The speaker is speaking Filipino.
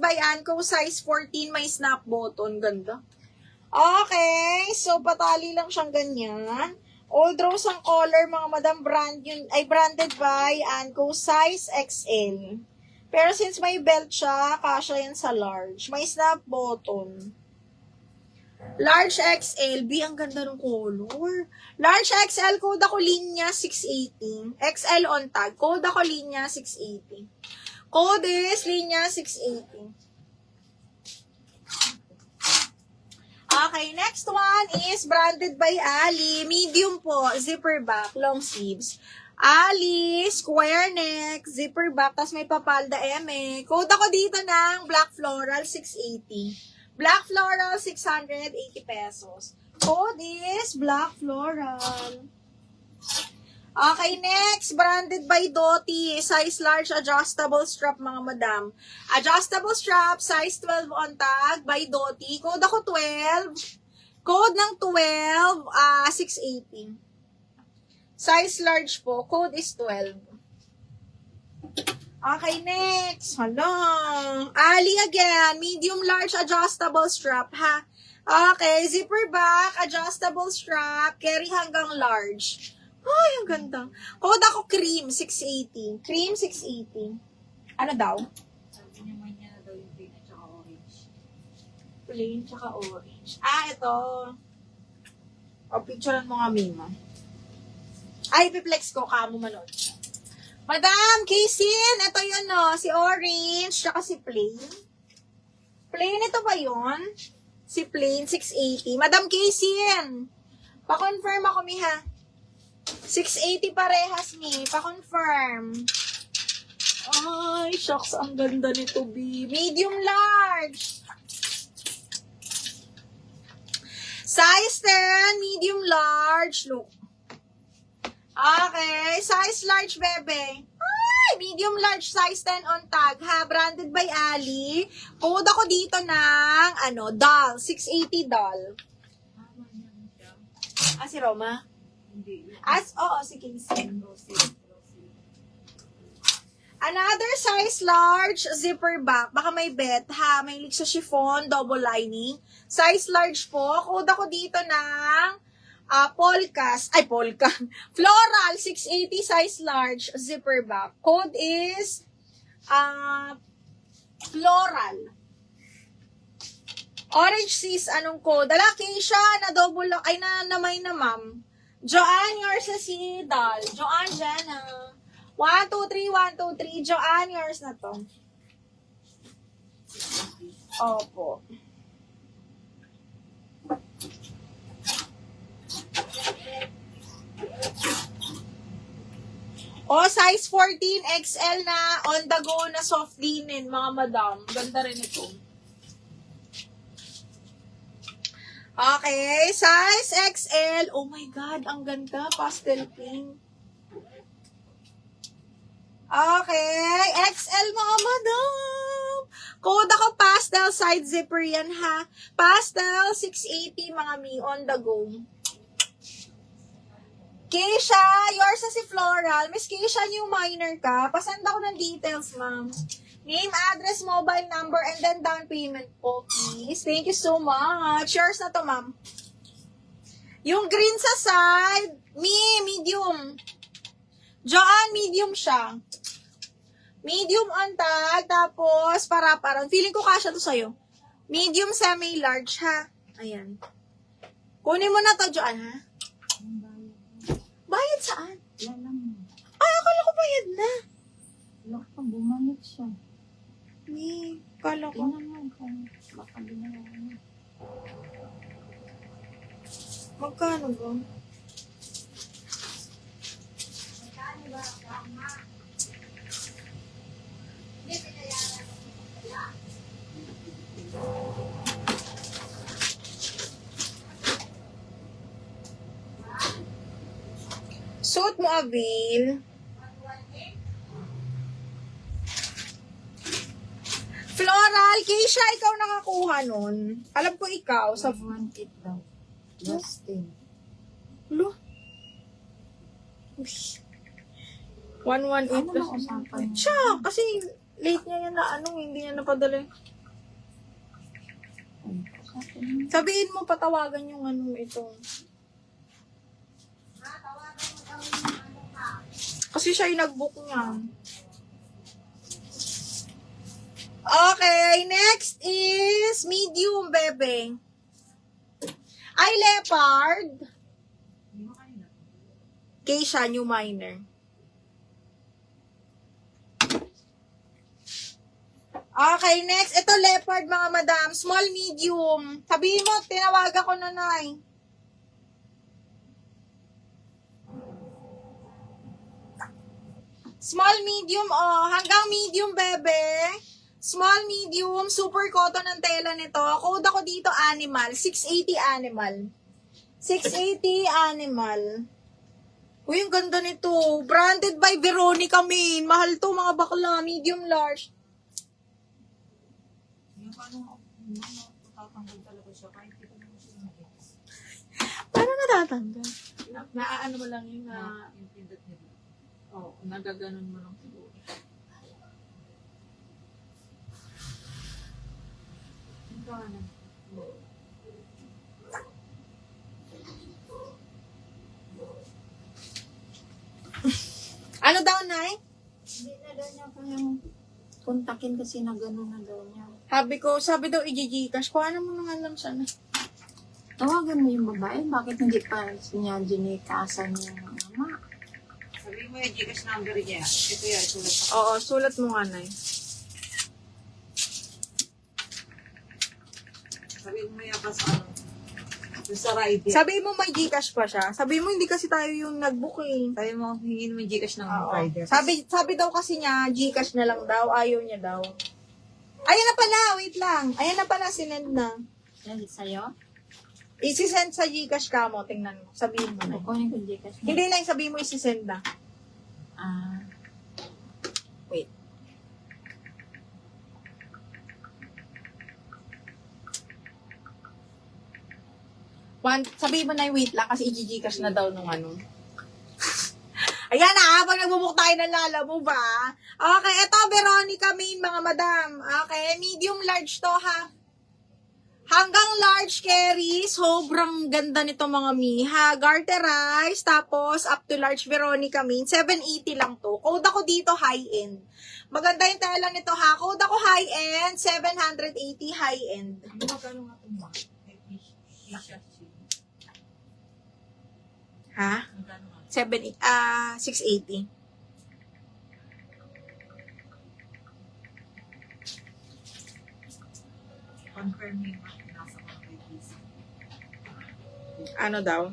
by Anko, size 14, may snap button. Ganda. Okay, so patali lang siyang ganyan. Old Rose ang color, mga madam, branded by Anko, size XL. Pero since may belt siya, kasya yan sa large. May snap button. Large XL, B, ang ganda ng color. Large XL, code ako linya 680. XL on tag, code ako linya 680. Code is linya 680. Okay, next one is branded by Ali. Medium po, zipper back, long sleeves. Ali, square neck, zipper back, tas may papalda eme. Code ako dito ng black floral 680. Black floral 680 pesos. Code is black floral. Okay, next, branded by Doty, size large, adjustable strap, mga madam. Adjustable strap, size 12 on tag, by Doty. Code ako 12. Code ng 12, 680. Size large po, code is 12. Okay, next. Hala. Ali again, medium large, adjustable strap, ha? Okay, zipper back, adjustable strap, carry hanggang large. Ay, ang ganda. Code ako cream, 680. Cream, 680. Ano daw? Sabi naman niya na daw yung plain at saka orange. Plain, tsaka orange. Ito. O, picturean mo nga, Mima. Ay, piplex ko, kamo manood. Madam, Kaysin, ito yun, no. Si orange, tsaka si plain. Plain, ito ba yun? Si plain, 680. Madam Kaysin, pa-confirm ako, Miha. 680 parehas, Mi. Pa-confirm. Ay, shucks. Ang ganda nito, B. Medium large. Size 10, medium large. Look. Okay. Size large, bebe. Ay, medium large, size 10 on tag, ha? Branded by Ali. Code ako dito ng, doll. 680 doll. Tama niyan siya. Si Roma? Hindi. Oo, si Casey. Rosy. Another size large, zipper back. Baka may bet, ha? May sa chiffon, double lining. Size large po. Code ako dito ng polka. Floral, 680, size large, zipper back. Code is floral. Orange sis, anong code? Lalaki siya na double, may na ma'am. Joanne, yours na si Dal. Joanne, Jenna. 1, 2, 3, 1, 2, 3. Joanne, yours na to. Opo. Size 14 XL na on the go na soft linen, mga madam. Ganda rin ito. Okay, size XL. Oh my God, ang ganda. Pastel pink. Okay, XL, mga madam. Code ako pastel, side zipper yan, ha. Pastel, 680, mga mi, on the go. Keisha, yours na si Floral. Miss Keisha, new minor ka. Pasend ako ng details, ma'am. Name, address, mobile number, and then down payment po, please. Thank you so much. Yours na to, ma'am. Yung green sa side, medium. Joanne, medium siya. Medium on tag, tapos para-paran. Feeling ko kasha to sa'yo. Medium, semi-large, ha? Ayan. Kunin mo na to, Joanne, ha? Bayad saan? Yan lang. Ay, akala ko bayad na. Wala ka, bumalik siya. Kala ko. Tingnan mo, baka binayaran mo. Magkano ba? Suot mo, Abil. Floral, Keisha, ikaw nakakuha nun. Alam ko ikaw. Sa 1.8 daw. Last 10. Lo? 118 Ano plus. ba usapan? Siya, kasi late niya yan na hindi niya napadala. Ay, sa akin. Sabihin mo, patawagan yung ano ito. Kasi siya yung nag-book niya. Okay, next is medium, bebe. Ay, leopard. Keisha, new minor. Okay, next. Ito, leopard, mga madam. Small, medium. Sabihin mo, tinawagan ko na, Nay. Small, medium, oh. Hanggang medium, bebe. Small, medium, super cotton ang tela nito. Code ako dito, animal. 680 animal. 680 animal. Uy, ang ganda nito. Branded by Veronica Main. Mahal to, mga bakla. Medium, large. Yung paano tatanggal talaga siya kahit hindi ko naman siya nag-gets. Paano natatanggal? Naaano mo lang yung na, Yung pindot nila. oh, nagaganon mo lang siguro. Yung kanan. Ano daw, Nay? Hindi na daw niya kayang kontakin kasi na gano'n na daw niya. Sabi daw, i-gcash. Kuhanan mo na nga lang siya, Nay. Tawagan mo yung babae, bakit hindi pa niya ginikasan yung ama? Sabihin mo yung Gcash number niya. Ito yan, sulat sa Oo, sulat mo nga, Nay. Sabihin mo yan pa sa ano. Yung sa rider. Sabi mo may Gcash pa siya. Sabi mo hindi kasi tayo yung nag-book eh. Sabi mo, hingin mo yung Gcash ng Oo. rider. Sabi daw kasi niya, Gcash na lang daw. Ayaw niya daw. Ayan na pala, wait lang. Ayan na pala, sinend na. Yan, sa'yo? Isi-send sa Gcash ka mo, tingnan mo. Sabihin mo na. Kukunin ko Gcash mo. Hindi na, sabihin mo isi-send na. Ah, Wait. Sabihin mo na yung wait lang kasi i-Gcash na daw nung ano. Ayan na, pag nagbubuk tayo ng lala mo ba? Okay, eto, Veronica Main, mga madam. Okay, medium large to ha. Hanggang large carry, sobrang ganda nito mga miha. Garterize, tapos up to large Veronica Main, 780 lang to. Code ako dito high-end. Maganda yung tela nito ha. Code ako high-end, 780 high-end. Ano magkano nga itong mga? Ha? Magkano nga? 680. Confirm mo yung nasa mga kay Kisa. Ano daw?